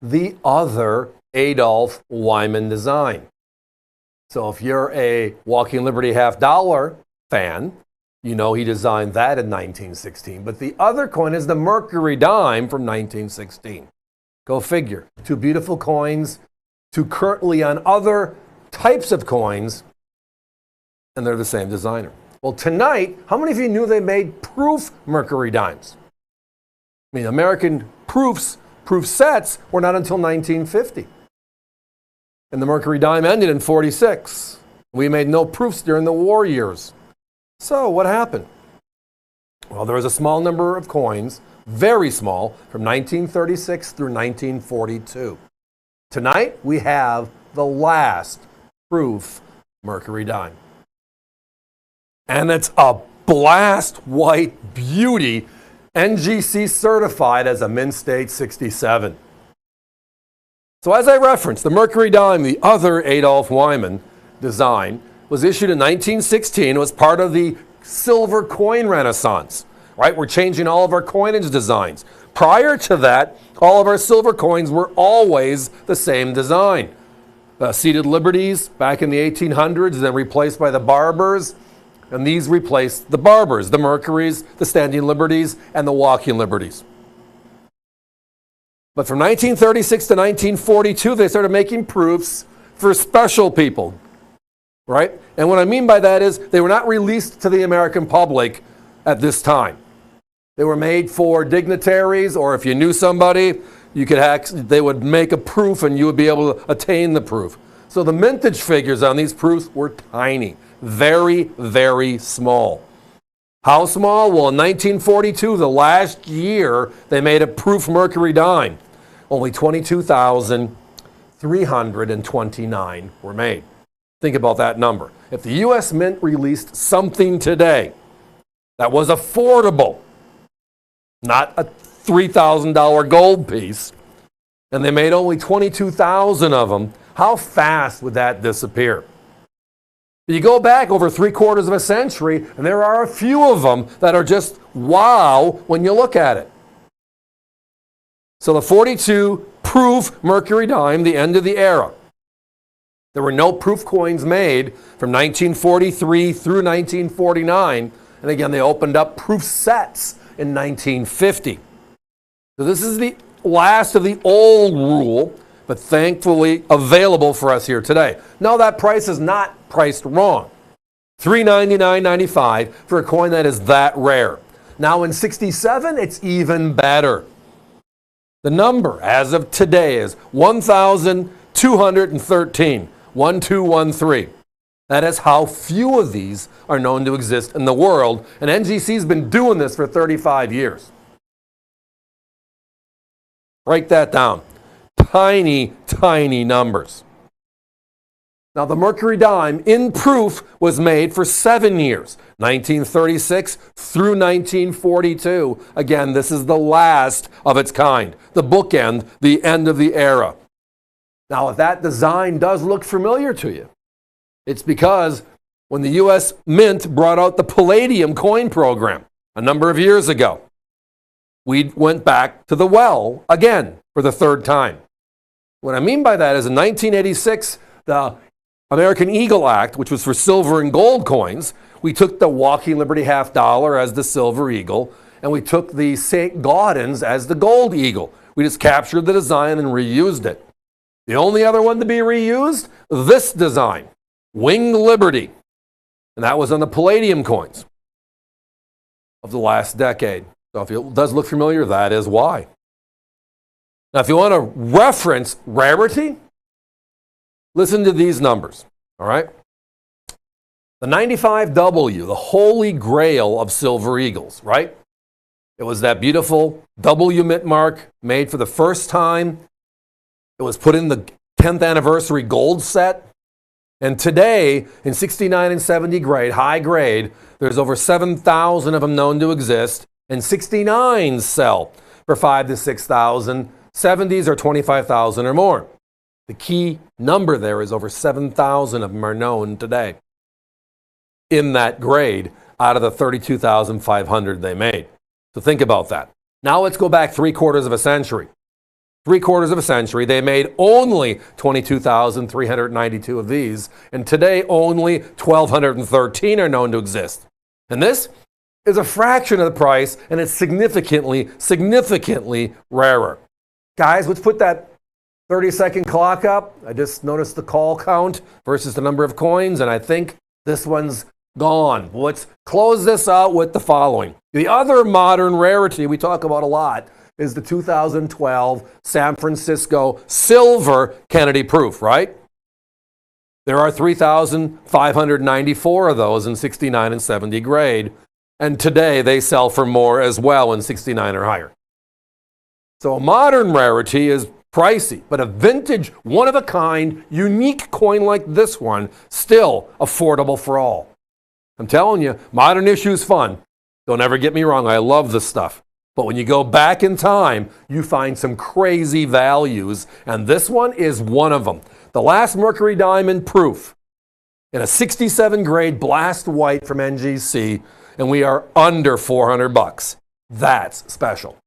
the other Adolph Wyman design. So if you're a Walking Liberty $50 fan, you know he designed that in 1916. But the other coin is the Mercury dime from 1916. Go figure. Two beautiful coins, two currently on other types of coins, and they're the same designer. Well, tonight, how many of you knew they made proof Mercury dimes? I mean, American proof sets were not until 1950. And the Mercury dime ended in 46. We made no proofs during the war years. So what happened? Well, there was a small number of coins, very small, from 1936 through 1942. Tonight, we have the last proof Mercury dime. And it's a blast white beauty, NGC certified as a mint state 67. So as I referenced, the Mercury dime, the other Adolph Wyman design, was issued in 1916. It was part of the silver coin renaissance, right? We're changing all of our coinage designs. Prior to that, all of our silver coins were always the same design. Seated liberties back in the 1800s, then replaced by the barbers. And these replaced the barbers, the Mercuries, the standing liberties, and the walking liberties. But from 1936 to 1942, they started making proofs for special people, right? And what I mean by that is they were not released to the American public at this time. They were made for dignitaries, or if you knew somebody, they would make a proof and you would be able to attain the proof. So the mintage figures on these proofs were tiny. Very, very small. How small? Well, in 1942, the last year, they made a proof Mercury dime. Only 22,329 were made. Think about that number. If the U.S. Mint released something today that was affordable, not a $3,000 gold piece, and they made only 22,000 of them, how fast would that disappear? You go back over 3/4 of a century, and there are a few of them that are just wow when you look at it. So the 42 proof Mercury dime, the end of the era. There were no proof coins made from 1943 through 1949. And again, they opened up proof sets in 1950. So this is the last of the old rule, but thankfully available for us here today. No, that price is not priced wrong. $399.95 for a coin that is that rare. Now in 67, it's even better. The number as of today is 1,213, 1213. That is how few of these are known to exist in the world, and NGC's been doing this for 35 years. Break that down. Tiny, tiny numbers. Now, the Mercury dime in proof was made for 7 years, 1936 through 1942. Again, this is the last of its kind, the bookend, the end of the era. Now, if that design does look familiar to you, it's because when the U.S. Mint brought out the Palladium coin program a number of years ago, we went back to the well again for the third time. What I mean by that is in 1986, the American Eagle Act, which was for silver and gold coins, we took the Walking Liberty $50 as the silver eagle, and we took the St. Gaudens as the gold eagle. We just captured the design and reused it. The only other one to be reused, this design, Winged Liberty, and that was on the Palladium coins of the last decade. So if it does look familiar, that is why. Now, if you want to reference rarity, listen to these numbers, all right? The 95W, the holy grail of silver eagles, right? It was that beautiful W mint mark made for the first time. It was put in the 10th anniversary gold set. And today, in 69 and 70 grade, high grade, there's over 7,000 of them known to exist, and 69 sell for 5,000 to 6,000. 70s are 25,000 or more. The key number there is over 7,000 of them are known today in that grade out of the 32,500 they made. So think about that. Now let's go back 3/4 of a century. 3/4 of a century, they made only 22,392 of these, and today only 1,213 are known to exist. And this is a fraction of the price, and it's significantly, significantly rarer. Guys, let's put that 30-second clock up. I just noticed the call count versus the number of coins, and I think this one's gone. Let's close this out with the following. The other modern rarity we talk about a lot is the 2012 San Francisco silver Kennedy proof, right? There are 3,594 of those in 69 and 70 grade, and today they sell for more as well in 69 or higher. So a modern rarity is pricey, but a vintage, one-of-a-kind, unique coin like this one, still affordable for all. I'm telling you, modern issue is fun. Don't ever get me wrong, I love this stuff. But when you go back in time, you find some crazy values, and this one is one of them. The last Mercury diamond proof in a 67 grade blast white from NGC, and we are under $400. That's special.